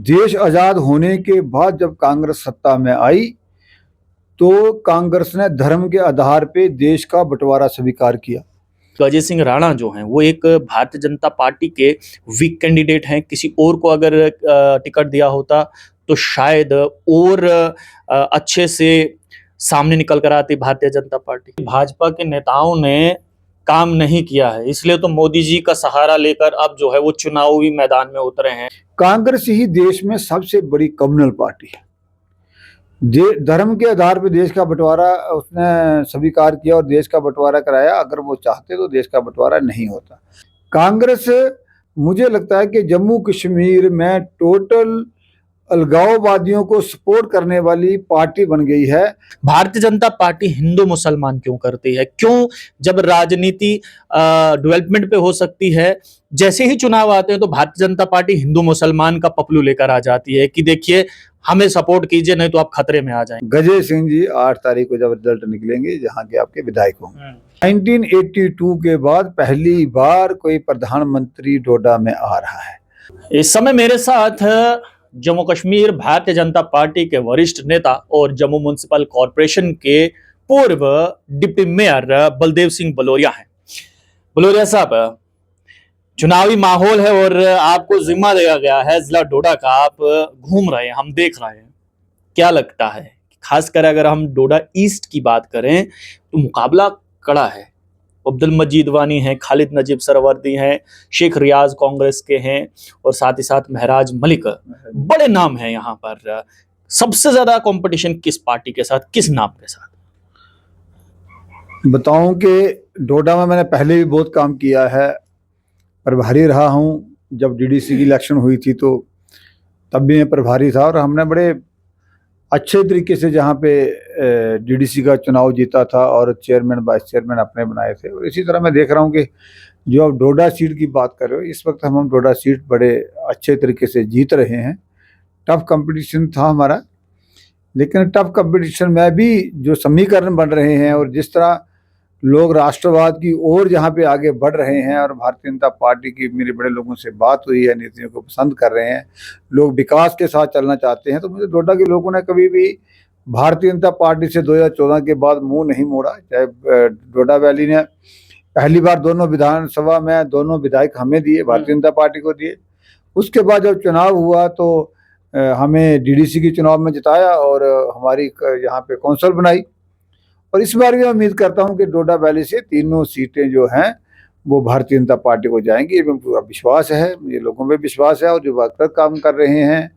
देश आजाद होने के बाद जब कांग्रेस सत्ता में आई तो कांग्रेस ने धर्म के आधार पे देश का बंटवारा स्वीकार किया। अजय सिंह राणा जो हैं वो एक भारतीय जनता पार्टी के वीक कैंडिडेट हैं। किसी और को अगर टिकट दिया होता तो शायद और अच्छे से सामने निकल कर आती भारतीय जनता पार्टी। भाजपा के नेताओं ने काम नहीं किया है, इसलिए तो मोदी जी का सहारा लेकर अब जो है वो चुनावी मैदान में उतरे हैं। कांग्रेस ही देश में सबसे बड़ी कम्युनल पार्टी है। धर्म के आधार पर देश का बंटवारा उसने स्वीकार किया और देश का बंटवारा कराया। अगर वो चाहते तो देश का बंटवारा नहीं होता। कांग्रेस मुझे लगता है कि जम्मू कश्मीर में टोटल अलगाववादियों को सपोर्ट करने वाली पार्टी बन गई है। भारतीय जनता पार्टी हिंदू मुसलमान क्यों करती है? क्यों जब राजनीति डेवलपमेंट पे हो सकती है, जैसे ही चुनाव आते हैं तो भारतीय जनता पार्टी हिंदू मुसलमान का पपलू लेकर आ जाती है कि देखिए हमें सपोर्ट कीजिए नहीं तो आप खतरे में आ जाएंगे। गजय सिंह जी 8 तारीख को जब रिजल्ट निकलेंगे जहां के आपके विधायक होंगे। 1982 के बाद पहली बार कोई प्रधानमंत्री डोडा में आ रहा है। इस समय मेरे साथ जम्मू कश्मीर भारतीय जनता पार्टी के वरिष्ठ नेता और जम्मू म्युनिसिपल कॉरपोरेशन के पूर्व डिप्टी मेयर बलदेव सिंह बलोरिया हैं। बलोरिया साहब, चुनावी माहौल है और आपको जिम्मा दिया गया है जिला डोडा का, आप घूम रहे हैं, हम देख रहे हैं। क्या लगता है, खासकर अगर हम डोडा ईस्ट की बात करें तो मुकाबला कड़ा है। अब्दुल मजीद वानी हैं, खालिद नजीब सरवर्दी हैं, शेख रियाज कांग्रेस के हैं और साथ ही साथ महराज मलिक, बड़े नाम हैं यहाँ पर। सबसे ज्यादा कंपटीशन किस पार्टी के साथ, किस नाम के साथ? बताऊं कि डोडा में मैंने पहले भी बहुत काम किया है, प्रभारी रहा हूं। जब डीडीसी की इलेक्शन हुई थी तो तब भी मैं प्रभारी था और हमने बड़े अच्छे तरीके से जहाँ पे डीडीसी का चुनाव जीता था और चेयरमैन वाइस चेयरमैन अपने बनाए थे। और इसी तरह मैं देख रहा हूँ कि जो आप डोडा सीट की बात कर रहे हो, इस वक्त हम डोडा सीट बड़े अच्छे तरीके से जीत रहे हैं। टफ कंपटीशन था हमारा, लेकिन टफ कंपटीशन में भी जो समीकरण बन रहे हैं और जिस तरह लोग राष्ट्रवाद की ओर जहाँ पे आगे बढ़ रहे हैं और भारतीय जनता पार्टी की मेरे बड़े लोगों से बात हुई है, नीतियों को पसंद कर रहे हैं, लोग विकास के साथ चलना चाहते हैं। तो मुझे डोडा के लोगों ने कभी भी भारतीय जनता पार्टी से 2014 के बाद मुंह नहीं मोड़ा। चाहे डोडा वैली ने पहली बार दोनों विधानसभा में दोनों विधायक हमें दिए, भारतीय जनता पार्टी को दिए। उसके बाद जब चुनाव हुआ तो हमें डीडीसी के चुनाव में जिताया और हमारी यहाँ पे कौंसिल बनाई। और इस बार भी मैं उम्मीद करता हूं कि डोडा वैली से तीनों सीटें जो हैं वो भारतीय जनता पार्टी को जाएंगी। एवं पूरा विश्वास है, मुझे लोगों पे विश्वास है और जो वक्त काम कर रहे हैं।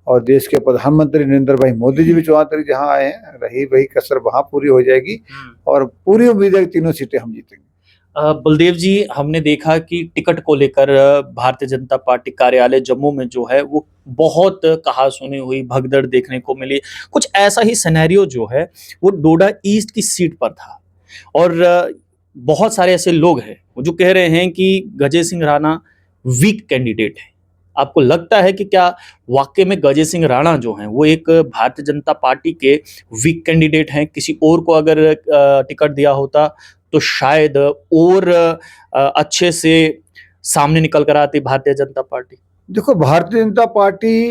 और देश के प्रधानमंत्री नरेंद्र भाई मोदी जी भी 14 तारीख जहाँ आए हैं, रही वही कसर वहाँ पूरी हो जाएगी और पूरी उम्मीद है कि तीनों सीटें हम जीतेंगे। बलदेव जी, हमने देखा कि टिकट को लेकर भारतीय जनता पार्टी कार्यालय जम्मू में जो है वो बहुत कहा सुनी हुई भगदड़ देखने को मिली। कुछ ऐसा ही सिनेरियो जो है वो डोडा ईस्ट की सीट पर था और बहुत सारे ऐसे लोग हैं जो कह रहे हैं कि गजय सिंह राणा वीक कैंडिडेट है। आपको लगता है कि क्या वाकई में गजय सिंह राणा जो हैं वो एक भारतीय जनता पार्टी के वीक कैंडिडेट हैं? किसी और को अगर टिकट दिया होता तो शायद और अच्छे से सामने निकल कर आती भारतीय जनता पार्टी। देखो, भारतीय जनता पार्टी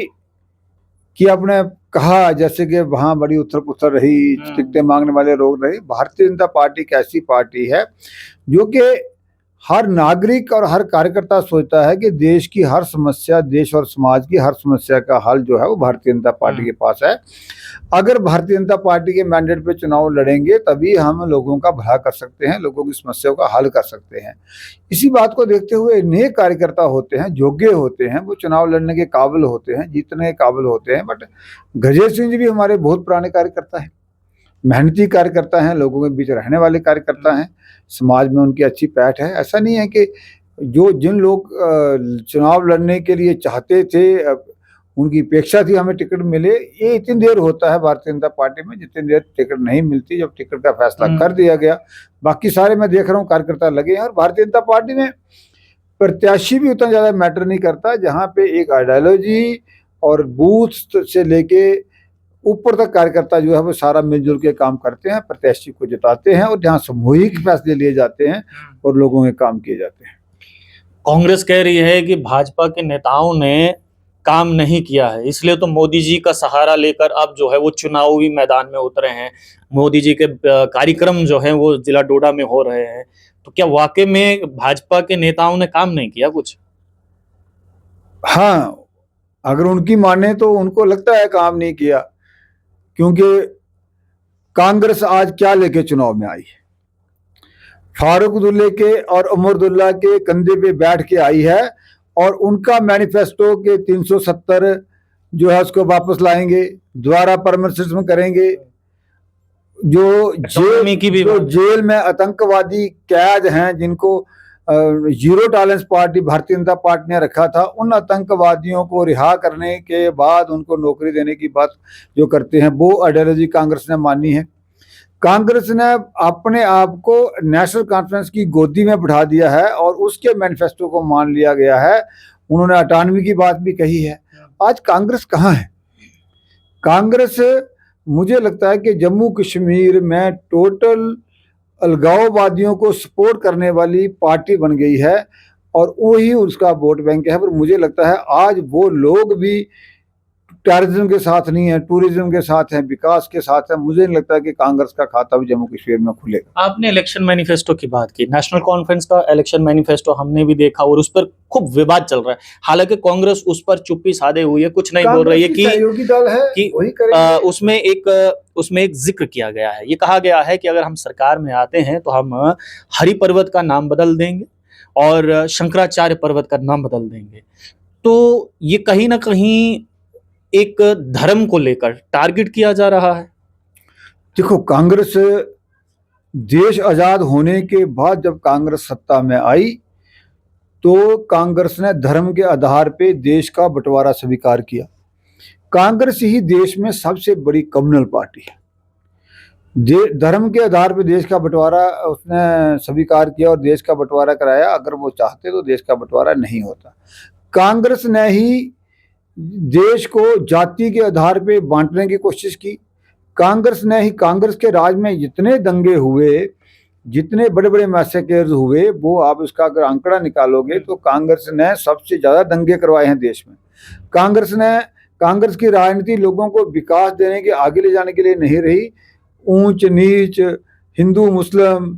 की आपने कहा जैसे कि वहाँ बड़ी उथल पुथल रही, टिकटें मांगने वाले लोग रहे। भारतीय जनता पार्टी एक ऐसी पार्टी है जो कि हर नागरिक और हर कार्यकर्ता सोचता है कि देश की हर समस्या, देश और समाज की हर समस्या का हल जो है वो भारतीय जनता पार्टी के पास है। अगर भारतीय जनता पार्टी के मैंडेट पे चुनाव लड़ेंगे तभी हम लोगों का भला कर सकते हैं, लोगों की समस्याओं का हल कर सकते हैं। इसी बात को देखते हुए नेक कार्यकर्ता होते हैं, योग्य होते हैं, वो चुनाव लड़ने के काबिल होते हैं, जीतने के काबिल होते हैं। बट गजय सिंह जी भी हमारे बहुत पुराने कार्यकर्ता हैं, मेहनती कार्यकर्ता हैं, लोगों के बीच रहने वाले कार्यकर्ता हैं, समाज में उनकी अच्छी पैठ है। ऐसा नहीं है कि जिन लोग चुनाव लड़ने के लिए चाहते थे, उनकी अपेक्षा थी हमें टिकट मिले, ये इतनी देर होता है भारतीय जनता पार्टी में जितनी देर टिकट नहीं मिलती। जब टिकट का फैसला कर दिया गया, बाकी सारे मैं देख रहा हूँ कार्यकर्ता लगे हैं। और भारतीय जनता पार्टी में प्रत्याशी भी उतना ज्यादा मैटर नहीं करता, जहाँ पे एक आइडियोलॉजी और बूथ से लेके ऊपर तक कार्यकर्ता जो है वो सारा मिलजुल के काम करते हैं, प्रत्याशी को जिताते हैं और जहाँ सामूहिक फैसले लिए जाते हैं और लोगों के काम किए जाते हैं। कांग्रेस कह रही है कि भाजपा के नेताओं ने काम नहीं किया है, इसलिए तो मोदी जी का सहारा लेकर अब जो है वो चुनावी मैदान में उतरे हैं। मोदी जी के कार्यक्रम जो है वो जिला डोडा में हो रहे हैं। तो क्या वाकई में भाजपा के नेताओं ने काम नहीं किया कुछ? हाँ, अगर उनकी माने तो उनको लगता है काम नहीं किया, क्योंकि कांग्रेस आज क्या लेके चुनाव में आई है? फारूक अब्दुल्ला के और उमर अब्दुल्ला के कंधे पे बैठ के आई है, और उनका मैनिफेस्टो के 370 जो है उसको वापस लाएंगे, दोबारा परमानेंट सिस्टम करेंगे। जो जेल में आतंकवादी कैद हैं, जिनको zero tolerance party Bharatiya Janata party ने रखा था, उन आतंकवादियों को रिहा करने के बाद उनको नौकरी देने की बात जो करते हैं, वो आइडियोलॉजी कांग्रेस ने मानी है। कांग्रेस ने अपने आप को नेशनल कॉन्फ्रेंस की गोदी में बिठा दिया है और उसके मैनिफेस्टो को मान लिया गया है। उन्होंने ऑटोनॉमी की बात भी कही है। आज कांग्रेस कहाँ है? कांग्रेस, मुझे लगता है कि जम्मू कश्मीर में टोटल अलगाववादियों को सपोर्ट करने वाली पार्टी बन गई है, और वही उसका वोट बैंक है। पर मुझे लगता है आज वो लोग भी टेररिज्म के साथ नहीं है, टूरिज्म के साथ है, विकास के साथ है। मुझे नहीं लगता कि कांग्रेस का खाता भी जम्मू कश्मीर में खुलेगा। आपने इलेक्शन मैनिफेस्टो की बात की, नेशनल कॉन्फ्रेंस का इलेक्शन मैनिफेस्टो हमने भी देखा और उस पर खूब विवाद चल रहा है। हालांकि कांग्रेस उस पर चुप्पी साधे हुई है, कुछ नहीं बोल रही है सहयोगी दल है कि वही करेंगे। उसमें एक जिक्र किया गया है, ये कहा गया है कि अगर हम सरकार में आते हैं तो हम हरि पर्वत का नाम बदल देंगे और शंकराचार्य पर्वत का नाम बदल देंगे। तो ये कहीं ना कहीं एक धर्म को लेकर टारगेट किया जा रहा है। देखो, कांग्रेस देश आजाद होने के बाद जब कांग्रेस सत्ता में आई तो कांग्रेस ने धर्म के आधार पे देश का बंटवारा स्वीकार किया। कांग्रेस ही देश में सबसे बड़ी कम्युनल पार्टी है। धर्म के आधार पे देश का बंटवारा उसने स्वीकार किया और देश का बंटवारा कराया। अगर वो चाहते तो देश का बंटवारा नहीं होता। कांग्रेस ने ही देश को जाति के आधार पे बांटने की कोशिश की। कांग्रेस ने ही, कांग्रेस के राज में जितने दंगे हुए, जितने बड़े बड़े मैसेकर्स हुए, वो आप उसका अगर आंकड़ा निकालोगे तो कांग्रेस ने सबसे ज्यादा दंगे करवाए हैं देश में। कांग्रेस की राजनीति लोगों को विकास देने के, आगे ले जाने के लिए नहीं रही। ऊंच नीच, हिंदू मुस्लिम,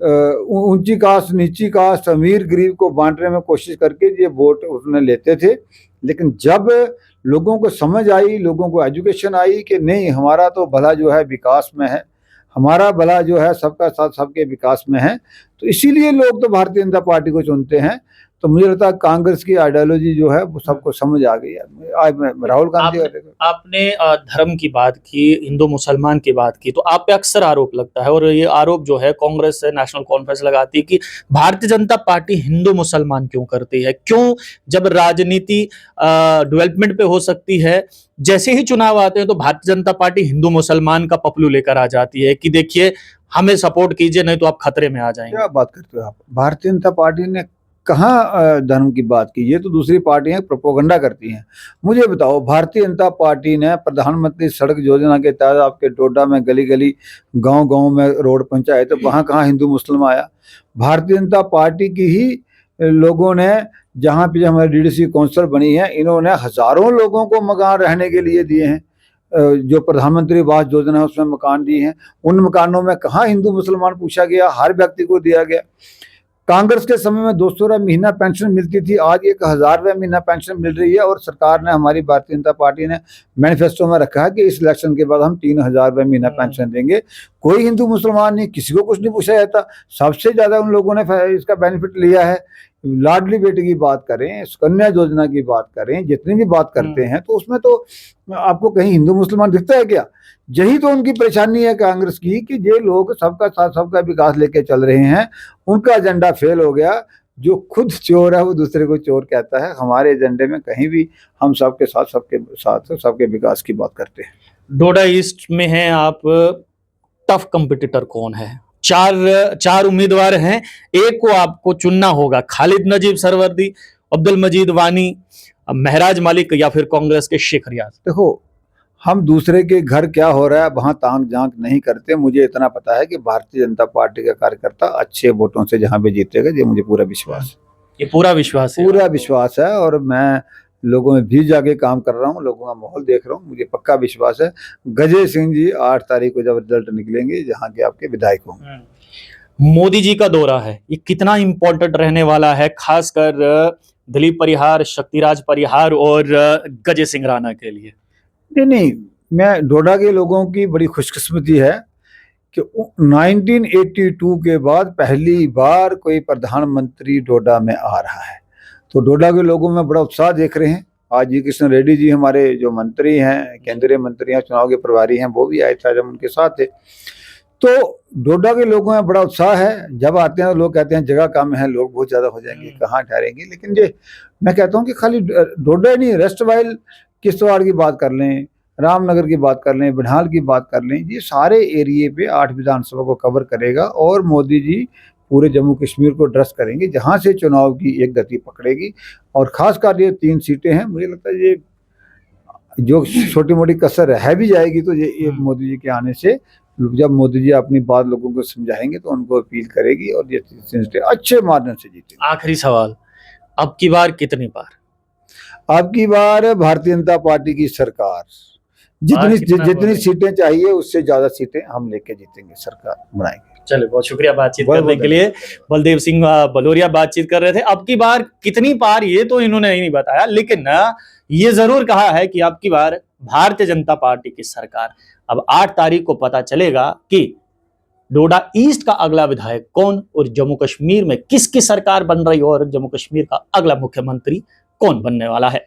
ऊंची कास्ट नीची कास्ट, अमीर गरीब को बांटने में कोशिश करके ये वोट उसने लेते थे। लेकिन जब लोगों को समझ आई, लोगों को एजुकेशन आई कि नहीं, हमारा तो भला जो है विकास में है, हमारा भला जो है सबका साथ सबके विकास में है, तो इसीलिए लोग तो भारतीय जनता पार्टी को चुनते हैं। तो मुझे लगता है कांग्रेस की आइडियोलॉजी जो है वो सबको समझ आ गई है। आज राहुल गांधी आपने धर्म की बात की, हिंदू मुसलमान की बात की, तो आप पे अक्सर आरोप लगता है और ये आरोप जो है कांग्रेस से नेशनल कॉन्फ्रेंस लगाती है कि भारतीय जनता पार्टी हिंदू मुसलमान क्यों करती है? क्यों, जब राजनीति डेवलपमेंट पे हो सकती है, जैसे ही चुनाव आते हैं तो भारतीय जनता पार्टी हिंदू मुसलमान का पपलू लेकर आ जाती है कि देखिए हमें सपोर्ट कीजिए नहीं तो आप खतरे में आ जाएंगे। क्या बात करते हो आप? भारतीय जनता पार्टी ने कहाँ धर्म की बात की? ये तो दूसरी पार्टियां प्रोपोगंडा करती हैं। मुझे बताओ, भारतीय जनता पार्टी ने प्रधानमंत्री सड़क योजना के तहत आपके डोडा में गली गली, गांव गांव में रोड पहुंचाए, तो वहां कहाँ हिंदू मुस्लिम आया? भारतीय जनता पार्टी की ही लोगों ने, जहाँ पे हमारी डीडीसी काउंसिल बनी है, इन्होंने हजारों लोगों को मकान रहने के लिए दिए हैं। जो प्रधानमंत्री आवास योजना है उसमें मकान दिए हैं। उन मकानों में कहाँ हिंदू मुसलमान पूछा गया? हर व्यक्ति को दिया गया। कांग्रेस के समय में 200 रुपये महीना पेंशन मिलती थी, आज 1000 रुपये महीना पेंशन मिल रही है। और सरकार ने, हमारी भारतीय जनता पार्टी ने मैनिफेस्टो में रखा है कि इस इलेक्शन के बाद हम 3000 रुपये महीना पेंशन देंगे। कोई हिंदू मुसलमान नहीं, किसी को कुछ नहीं पूछा जाता। सबसे ज्यादा उन लोगों ने इसका बेनिफिट लिया है। लाडली बेटी की बात करें, सुकन्या योजना की बात करें, जितनी भी बात करते हैं, तो उसमें तो आपको कहीं हिंदू मुसलमान दिखता है क्या? यही तो उनकी परेशानी है कांग्रेस की, कि ये लोग सबका साथ सबका विकास लेके चल रहे हैं, उनका एजेंडा फेल हो गया। जो खुद चोर है वो दूसरे को चोर कहता है। हमारे एजेंडे में कहीं भी हम सबके साथ सबके विकास की बात करते हैं। डोडा ईस्ट में हैं आप, टफ कंपटीटर कौन है? चार उम्मीदवार हैं, एक को आपको चुनना होगा, खालिद नजीब सरवर्दी, अब्दुल मजीद वानी, महराज मलिक या फिर कांग्रेस के शेख रियाज। देखो, हम दूसरे के घर क्या हो रहा है वहां ताक झांक नहीं करते। मुझे इतना पता है कि भारतीय जनता पार्टी का कार्यकर्ता अच्छे वोटों से जहां पे जीतेगा, ये मुझे पूरा विश्वास है। ये पूरा विश्वास है? पूरा विश्वास है। और मैं लोगों में भी जाके काम कर रहा हूँ, लोगों का माहौल देख रहा हूँ। मुझे पक्का विश्वास है गजय सिंह जी 8 तारीख को जब रिजल्ट निकलेंगे जहाँ के आपके विधायक होंगे। मोदी जी का दौरा है, ये कितना इंपॉर्टेंट रहने वाला है, खासकर दिलीप परिहार, शक्तिराज परिहार और गजय सिंह राणा के लिए? नहीं, मैं डोडा के लोगों की बड़ी खुशकिस्मती है कि 1982 के बाद पहली बार कोई प्रधानमंत्री डोडा में आ रहा है, तो डोडा के लोगों में बड़ा उत्साह देख रहे हैं। आज जी कृष्ण रेड्डी जी हमारे जो मंत्री हैं, केंद्रीय मंत्री हैं, चुनाव के प्रभारी हैं, वो भी आए थे, आज हम उनके साथ थे। तो डोडा के लोगों में बड़ा उत्साह है। जब आते हैं तो लोग कहते हैं जगह कम है, लोग बहुत ज़्यादा हो जाएंगे, कहाँ ठहरेंगे। लेकिन ये मैं कहता हूँ कि खाली डोडा ही नहीं, रेस्ट वाइल किश्तवाड़ की बात कर लें, रामनगर की बात कर लें, बिढ़ाल की बात कर लें, ये सारे एरिए पे 8 विधानसभा को कवर करेगा और मोदी जी पूरे जम्मू कश्मीर को एड्रेस करेंगे, जहाँ से चुनाव की एक गति पकड़ेगी। और खासकर ये 3 सीटें हैं, मुझे लगता है ये जो छोटी मोटी कसर रह भी जाएगी तो ये मोदी जी के आने से, जब मोदी जी अपनी बात लोगों को समझाएंगे तो उनको अपील करेगी और ये 3 सीटें अच्छे मार्जिन से जीतेगी। आखिरी सवाल, अब की बार कितनी बार? अब की बार भारतीय जनता पार्टी की सरकार, जितनी सीटें चाहिए उससे ज्यादा सीटें हम लेके जीतेंगे, सरकार बनाएंगे। चलिए, बहुत शुक्रिया बातचीत करने के लिए। बलदेव सिंह बलोरिया बातचीत कर रहे थे। अब की बार कितनी बार ये तो इन्होंने नहीं बताया, लेकिन ये जरूर कहा है कि अब की बार भारतीय जनता पार्टी की सरकार। अब 8 तारीख को पता चलेगा कि डोडा ईस्ट का अगला विधायक कौन और जम्मू कश्मीर में किसकी सरकार बन रही है और जम्मू कश्मीर का अगला मुख्यमंत्री कौन बनने वाला है।